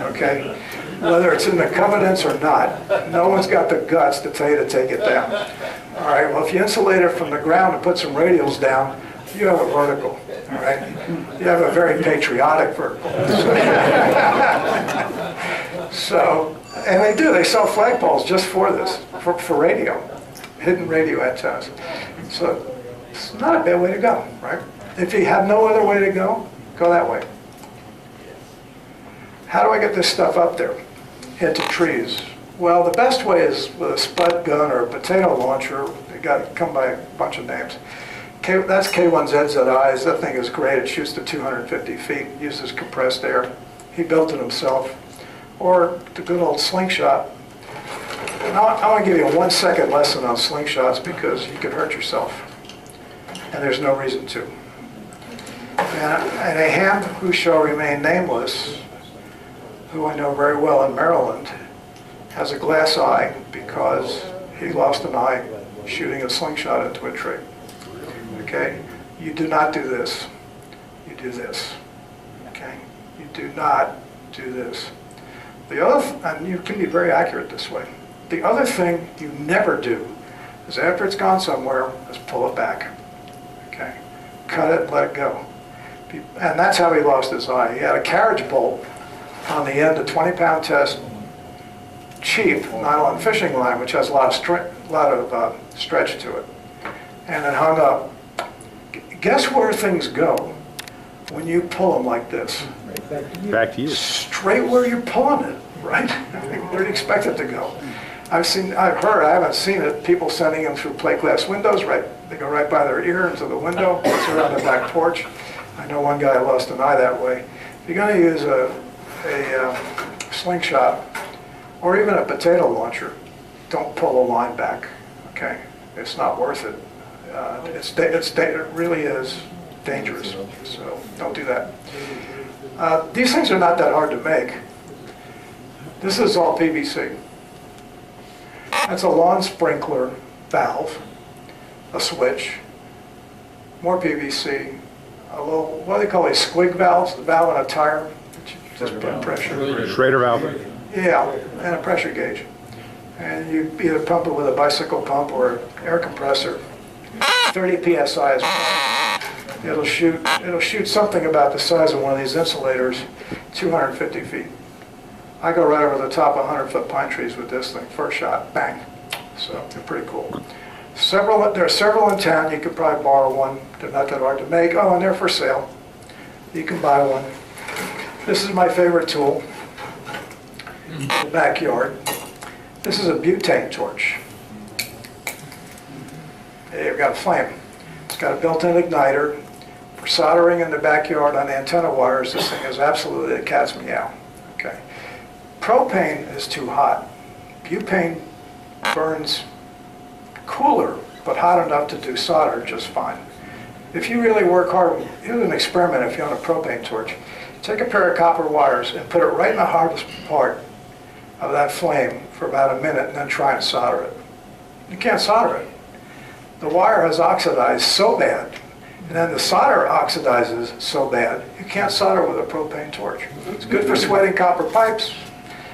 okay? Whether it's in the covenants or not, no one's got the guts to tell you to take it down. All right, well, if you insulate it from the ground and put some radials down, you have a vertical, all right? You have a very patriotic vertical. So, and they do, they sell flagpoles just for this, for radio, hidden radio antennas. So it's not a bad way to go, right? If you have no other way to go that way. How do I get this stuff up there into trees? Well, the best way is with a spud gun or a potato launcher. They come by a bunch of names. That's K1ZZIs. That thing is great. It shoots to 250 feet, uses compressed air. He built it himself. Or the good old slingshot. And I want to give you a 1-second lesson on slingshots because you could hurt yourself. And there's no reason to. And a ham who shall remain nameless, who I know very well in Maryland, has a glass eye because he lost an eye shooting a slingshot into a tree. Okay? You do not do this. You do this. Okay? You do not do this. The other, and you can be very accurate this way. The other thing you never do is after it's gone somewhere, is pull it back. Okay? Cut it, let it go. And that's how he lost his eye. He had a carriage bolt on the end, a 20-pound test, cheap nylon fishing line, which has a lot of stretch to it. And it hung up. Guess where things go when you pull them like this? Back to you. Straight where you're pulling it, right? Where do you expect it to go? I've heard, I haven't seen it, people sending them through plate glass windows, right? They go right by their ear into the window, it's around the back porch. I know one guy lost an eye that way. If you're going to use a slingshot or even a potato launcher, don't pull a line back, okay? It's not worth it. It really is dangerous, so don't do that. These things are not that hard to make. This is all PVC. That's a lawn sprinkler valve, a switch, more PVC, a little, what do they call these squig valves, the valve on a tire, just put pressure. Schrader valve. Yeah, and a pressure gauge. And you either pump it with a bicycle pump or an air compressor. 30 PSI is fine. It'll shoot something about the size of one of these insulators, 250 feet. I go right over the top of 100-foot pine trees with this thing, first shot, bang. So they're pretty cool. There are several in town. You could probably borrow one. They're not that hard to make. Oh, and they're for sale. You can buy one. This is my favorite tool in the backyard. This is a butane torch. You've got a flame. It's got a built-in igniter. For soldering in the backyard on antenna wires, this thing is absolutely a cat's meow. Okay. Propane is too hot. Butane burns cooler, but hot enough to do solder just fine. If you really work hard, here's an experiment if you own a propane torch. Take a pair of copper wires and put it right in the hardest part of that flame for about a minute and then try and solder it. You can't solder it. The wire has oxidized so bad, and then the solder oxidizes so bad, you can't solder with a propane torch. It's good for sweating copper pipes.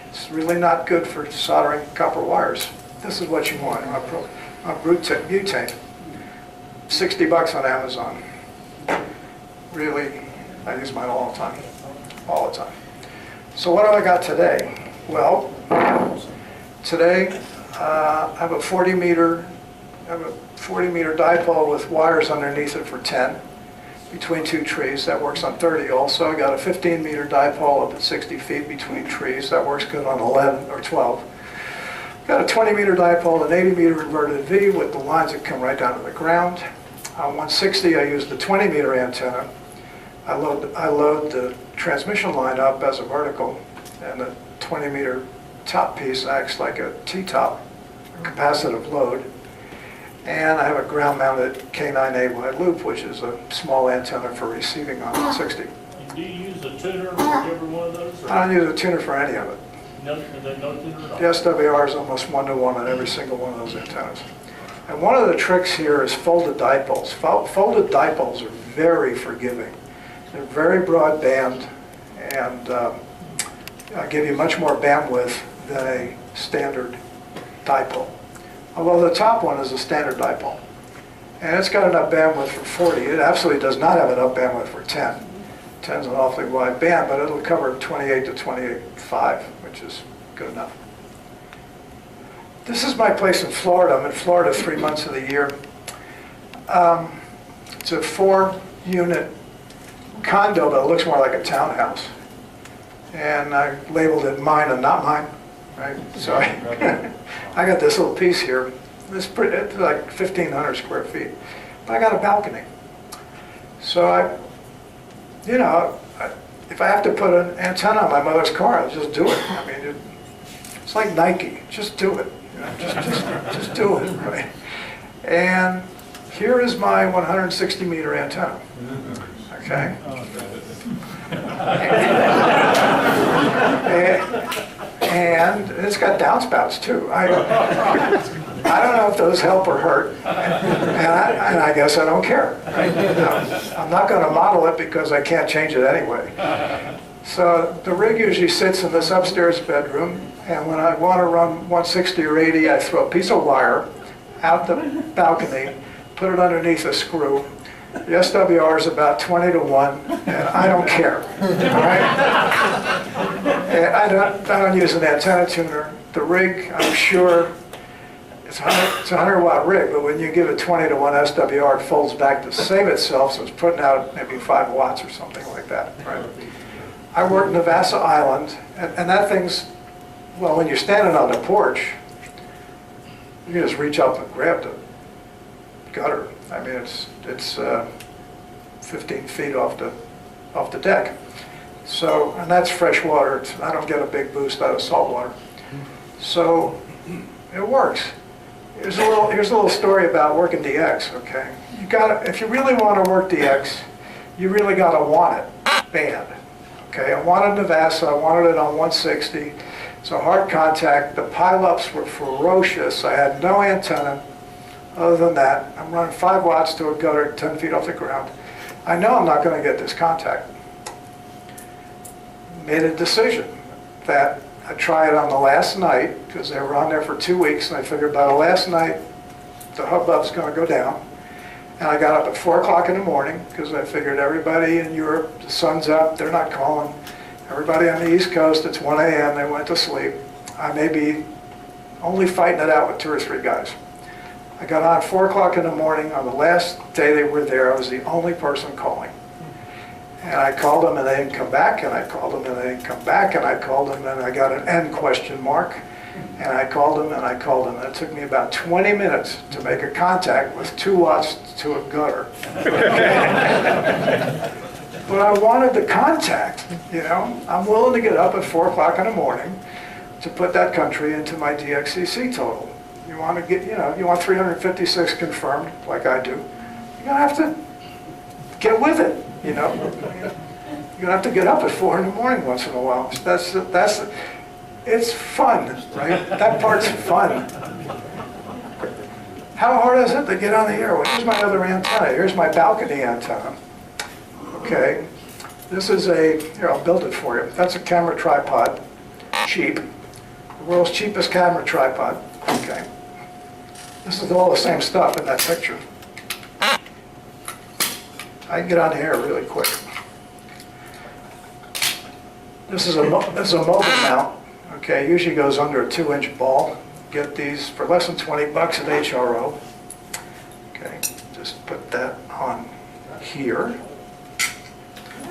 It's really not good for soldering copper wires. This is what you want on butane. $60 on Amazon. Really, I use mine all the time. All the time. So what have I got today? Well, today I have a 40 meter dipole with wires underneath it for 10 between two trees. That works on 30 also. I got a 15 meter dipole up at 60 feet between trees. That works good on 11 or 12. Got a 20 meter dipole, an 80 meter inverted V with the lines that come right down to the ground. On 160 I use the 20 meter antenna. I load the transmission line up as a vertical, and the 20 meter top piece acts like a T-top, a capacitive load. And I have a ground mounted K9AY loop, which is a small antenna for receiving on 160. Do you use a tuner for every one of those? Or I don't use a tuner for any of it. no tuner at all? The SWR is almost 1-to-1 on every single one of those antennas. And one of the tricks here is folded dipoles. Folded dipoles are very forgiving. They're very broadband and give you much more bandwidth than a standard dipole. Although the top one is a standard dipole. And it's got enough bandwidth for 40. It absolutely does not have enough bandwidth for 10. 10 is an awfully wide band, but it'll cover 28 to 28.5, which is good enough. This is my place in Florida. I'm in Florida 3 months of the year. It's a 4-unit condo, but it looks more like a townhouse. And I labeled it mine and not mine, right? So I got this little piece here. It's like 1,500 square feet. But I got a balcony. So if I have to put an antenna on my mother's car, I'll just do it. I mean, it's like Nike. Just do it. Just do it, right? And here is my 160 meter antenna. Okay. And it's got downspouts too. I don't know if those help or hurt, and I guess I don't care. Right? I'm not going to model it because I can't change it anyway. So the rig usually sits in this upstairs bedroom, and when I want to run 160 or 80, I throw a piece of wire out the balcony, put it underneath a screw. The SWR is about 20-to-1, and I don't care. All right? And I don't use an antenna tuner. The rig, I'm sure, it's a 100-watt rig, but when you give it 20-to-1 SWR, it folds back to save itself, so it's putting out maybe 5 watts or something like that. Right? I work in Navassa Island, and that thing's, well, when you're standing on the porch, you can just reach up and grab the gutter. I mean, it's 15 feet off the deck. So, and that's fresh water. I don't get a big boost out of salt water. So, it works. Here's a little story about working DX. Okay, if you really want to work DX, you really got to want it bad. Okay, I wanted Navassa. I wanted it on 160. So hard contact. The pileups were ferocious. I had no antenna. Other than that, I'm running 5 watts to a gutter 10 feet off the ground. I know I'm not going to get this contact. Made a decision that I'd try it on the last night, because they were on there for 2 weeks, and I figured by the last night, the hubbub's going to go down. And I got up at 4 o'clock in the morning, because I figured everybody in Europe, the sun's up, they're not calling. Everybody on the East Coast, it's 1 a.m., they went to sleep. I may be only fighting it out with 2 or 3 guys. I got on at 4 o'clock in the morning. On the last day they were there, I was the only person calling. And I called them and they didn't come back, and I called them and they didn't come back, and I called them and I got an N question mark. And I called them and I called them. And it took me about 20 minutes to make a contact with 2 watts to a gutter. But I wanted the contact, you know. I'm willing to get up at 4 o'clock in the morning to put that country into my DXCC total. You want to get, you want 356 confirmed, like I do. You're going to have to get with it, you know. You're gonna have to get up at 4 in the morning once in a while. It's fun, right? That part's fun. How hard is it to get on the air? Well, here's my other antenna. Here's my balcony antenna. Okay. This is here, I'll build it for you. That's a camera tripod. Cheap. The world's cheapest camera tripod. Okay. This is all the same stuff in that picture. I can get on the air really quick. This is a mobile mount. Okay, usually goes under a 2-inch ball. Get these for less than 20 bucks at HRO. Okay, just put that on here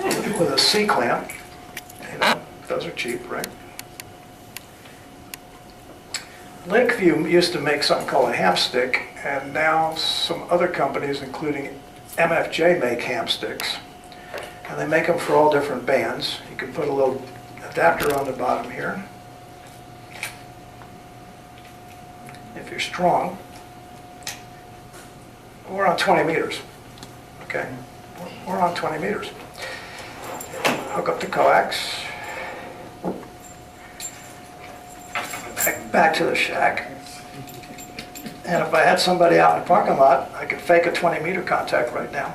with a C-clamp. You know, those are cheap, right? Lakeview used to make something called a ham stick, and now some other companies, including MFJ, make ham sticks. And they make them for all different bands. You can put a little adapter on the bottom here. If you're strong, we're on 20 meters, okay? We're on 20 meters. Hook up the coax, back to the shack. And if I had somebody out in the parking lot, I could fake a 20-meter contact right now,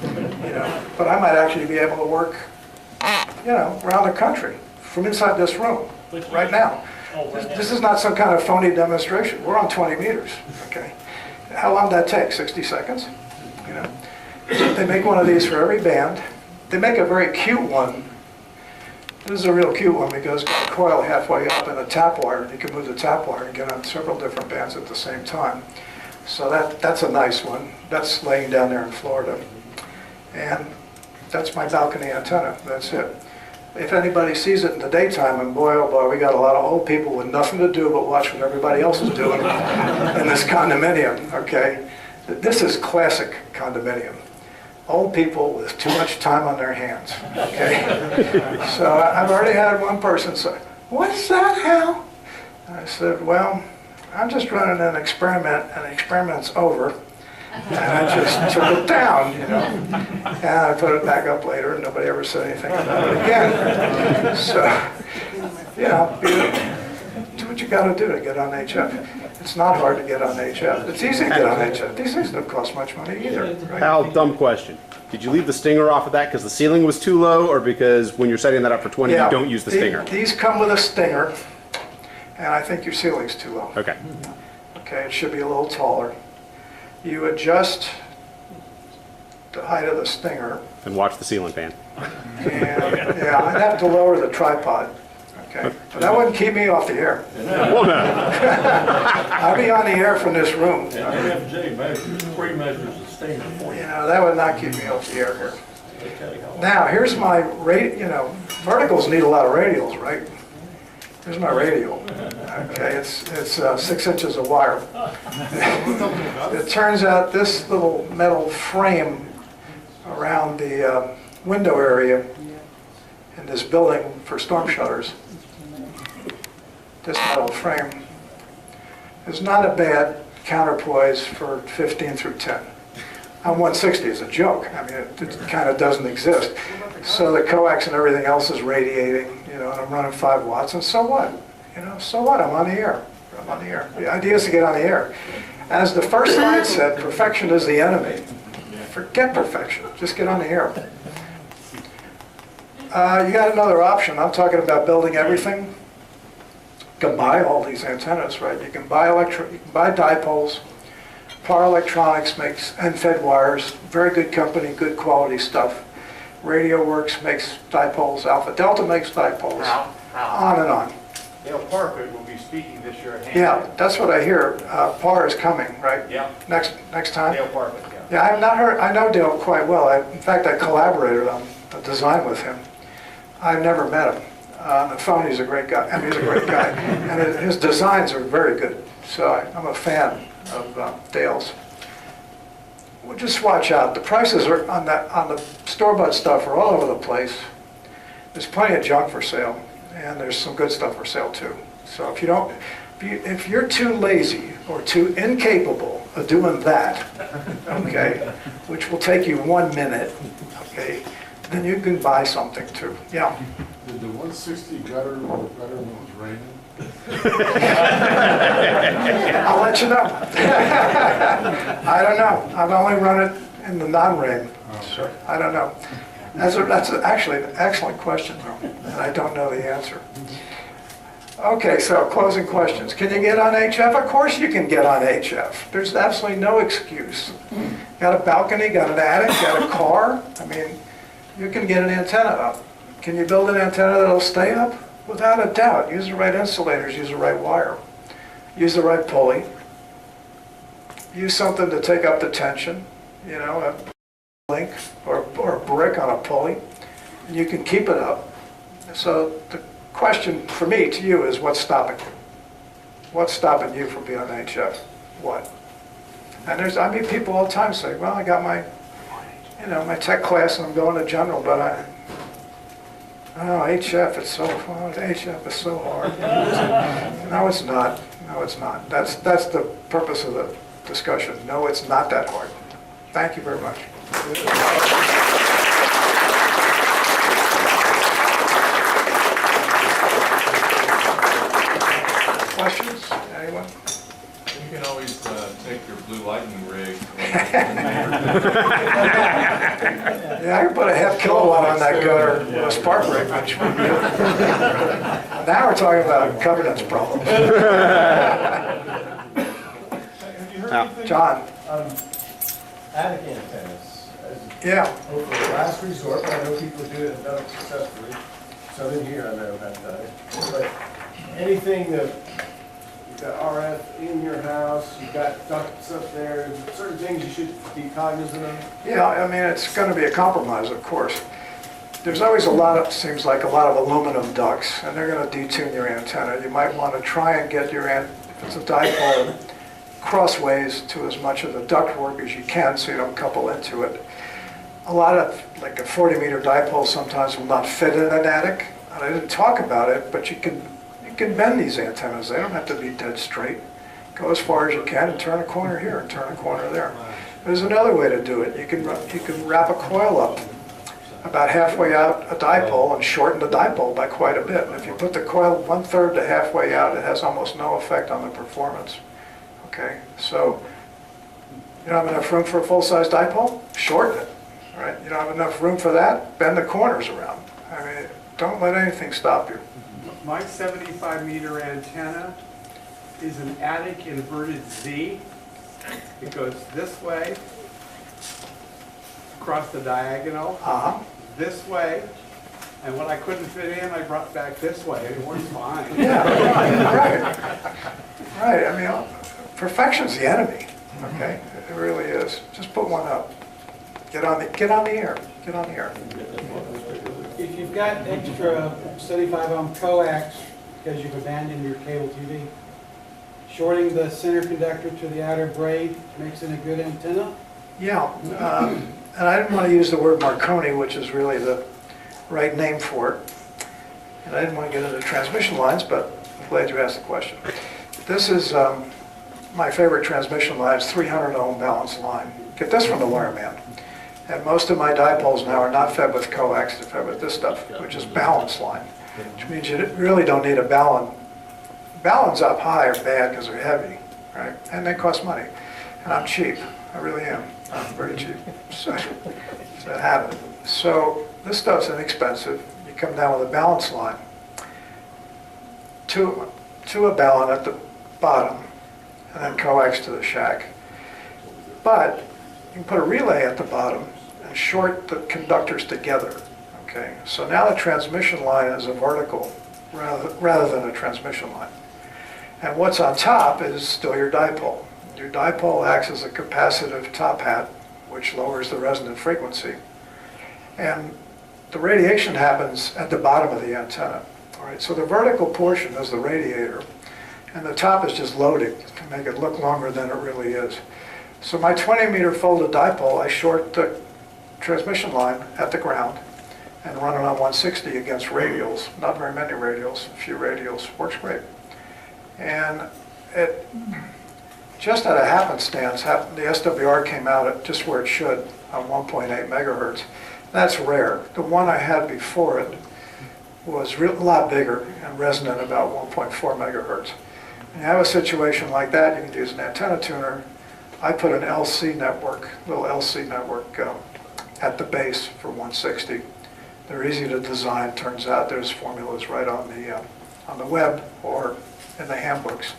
you know? But I might actually be able to work, you know, around the country from inside this room right now. This is not some kind of phony demonstration. We're on 20 meters, okay? How long did that take? 60 seconds? You know? They make one of these for every band. They make a very cute one. This is a real cute one because it's got a coil halfway up and a tap wire. You can move the tap wire and get on several different bands at the same time. So that's a nice one. That's laying down there in Florida. And that's my balcony antenna. That's it. If anybody sees it in the daytime, and boy, oh boy, we got a lot of old people with nothing to do but watch what everybody else is doing in this condominium, okay? This is classic condominium. Old people with too much time on their hands, okay? So I've already had one person say, "What's that, Hal?" I said, "Well, I'm just running an experiment, and the experiment's over." And I just took it down, you know, and I put it back up later, and nobody ever said anything about it again. So, you know, do what you got to do to get on HF. It's not hard to get on HF. It's easy to get on HF. These things don't cost much money either. Right? Hal, dumb question. Did you leave the stinger off of that because the ceiling was too low, or because when you're setting that up for 20, you don't use the stinger? These come with a stinger, and I think your ceiling's too low. Okay. Okay, it should be a little taller. You adjust the height of the stinger. And watch the ceiling fan. And, yeah, I'd have to lower the tripod. Okay, but that wouldn't keep me off the air. Well, no. I'll be on the air from this room. MFJ measures, pre-measures the stinger for you. You know, that would not keep me off the air here. Now, here's my verticals need a lot of radials, right? Here's my radial. Okay, it's 6 inches of wire. It turns out this little metal frame around the window area in this building for storm shutters, this metal frame, is not a bad counterpoise for 15 through 10. On 160 is a joke. I mean, it kind of doesn't exist. So the coax and everything else is radiating, you know, and I'm running 5 watts, and so what? You know, so what? I'm on the air. I'm on the air. The idea is to get on the air. As the first slide said, perfection is the enemy. Forget perfection. Just get on the air. You got another option. I'm talking about building everything. You can buy all these antennas, right? You can buy dipoles. Power Electronics makes end-fed wires. Very good company, good quality stuff. Radio Works makes dipoles. Alpha Delta makes dipoles. On and on. Dale Parker will be speaking this year at Yeah, that's what I hear. PAR is coming, right? Yeah. Next time? Dale Parker, yeah. Yeah, I have not heard. I know Dale quite well. In fact, I collaborated on the design with him. I've never met him. On the phone, he's a great guy. I mean, he's a great guy. And his designs are very good. So I'm a fan of Dale's. Well, just watch out. The prices are on the store-bought stuff are all over the place. There's plenty of junk for sale, and there's some good stuff for sale too. So if you don't, If you're too lazy or too incapable of doing that, okay, which will take you 1 minute, okay, then you can buy something too. Yeah. Did the 160 gutter look better when it was raining? I'll let you know. I don't know. I've only run it in the non-rain. So I don't know. That's actually an excellent question, though, and I don't know the answer. Okay, so closing questions. Can you get on HF? Of course you can get on HF. There's absolutely no excuse. Got a balcony, got an attic, got a car. I mean, you can get an antenna up. Can you build an antenna that'll stay up? Without a doubt. Use the right insulators, use the right wire. Use the right pulley. Use something to take up the tension, you know, a link or a brick on a pulley. And you can keep it up. So the question for me to you is, what's stopping you? What's stopping you from being on HF? What? And I meet people all the time say, well, I got my, you know, my tech class and I'm going to general, but HF is HF is so hard. No, it's not. No, it's not. That's the purpose of the discussion. No, it's not that hard. Thank you very much. Questions? Anyone? You can always take your blue lightning rig. Yeah, I can put a half kilowatt on that gutter with a spark break, which would be good. Now we're talking about governance problems. John? Attic antennas. Yeah. Over the last resort, I know people do it and done it successfully. Some in here I know have done it. But anything that you've got RF in your house, you've got ducts up there, certain things you should be cognizant of? Yeah, I mean, it's going to be a compromise, of course. There's always seems like a lot of aluminum ducts, and they're going to detune your antenna. You might want to try and get your, if it's a dipole, crossways to as much of the duct work as you can so you don't couple into it. A lot of, like a 40-meter dipole sometimes will not fit in an attic. And I didn't talk about it, but you can bend these antennas. They don't have to be dead straight. Go as far as you can and turn a corner here and turn a corner there. There's another way to do it. You can wrap a coil up about halfway out a dipole and shorten the dipole by quite a bit. And if you put the coil 1/3 to halfway out, it has almost no effect on the performance. Okay, so you don't have enough room for a full-size dipole? Shorten it, right? You don't have enough room for that? Bend the corners around. I mean, don't let anything stop you. My 75-meter antenna is an attic inverted Z. It goes this way, across the diagonal, this way, and what I couldn't fit in, I brought back this way. It works fine. Yeah, right. I mean, perfection's the enemy. Okay, it really is. Just put one up. Get on the air. Get on the air. If you've got extra 75 ohm coax because you've abandoned your cable TV, shorting the center conductor to the outer braid makes it a good antenna. Yeah, and I didn't want to use the word Marconi, which is really the right name for it. And I didn't want to get into transmission lines, but I'm glad you asked the question. This is my favorite transmission line. It's 300 ohm balanced line. Get this from the wireman. And most of my dipoles now are not fed with coax, they're fed with this stuff, which is balanced line, which means you really don't need a balun. Balun's up high are bad because they're heavy, right? And they cost money. And I'm cheap. I really am. I'm very cheap. So it's a habit. So this stuff's inexpensive. You come down with a balanced line to a balun at the bottom, and then coax to the shack. But you can put a relay at the bottom and short the conductors together. Okay, so now the transmission line is a vertical rather than a transmission line. And what's on top is still your dipole. Your dipole acts as a capacitive top hat, which lowers the resonant frequency. And the radiation happens at the bottom of the antenna. All right, so the vertical portion is the radiator, and the top is just loading to make it look longer than it really is. So my 20-meter folded dipole, I short the transmission line at the ground and run it on 160 against radials. Not very many radials, a few radials. Works great. And it, just out of happenstance, the SWR came out at just where it should, on 1.8 megahertz. That's rare. The one I had before it was a lot bigger and resonant about 1.4 megahertz. When you have a situation like that, you can use an antenna tuner. I put an LC network, little LC network at the base for 160. They're easy to design. Turns out there's formulas right on the web or in the handbooks.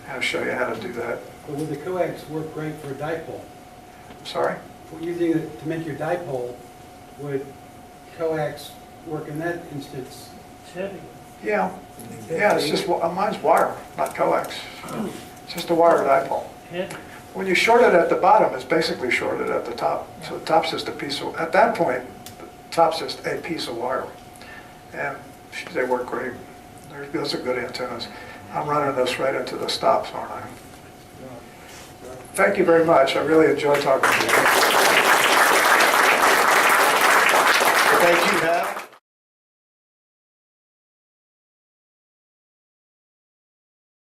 I'll show you how to do that. But would the coax work great for a dipole? Sorry? For using it to make your dipole, would coax work in that instance? It's heavy. Yeah. Yeah, it's just, mine's wire, not coax. It's just a wire dipole. Heavy. When you short it at the bottom, it's basically shorted at the top. So the top's just a piece of, at that point, the top's just a piece of wire. And they work great. Those are good antennas. I'm running this right into the stops, aren't I? Thank you very much. I really enjoyed talking to you. Thank you, Hal.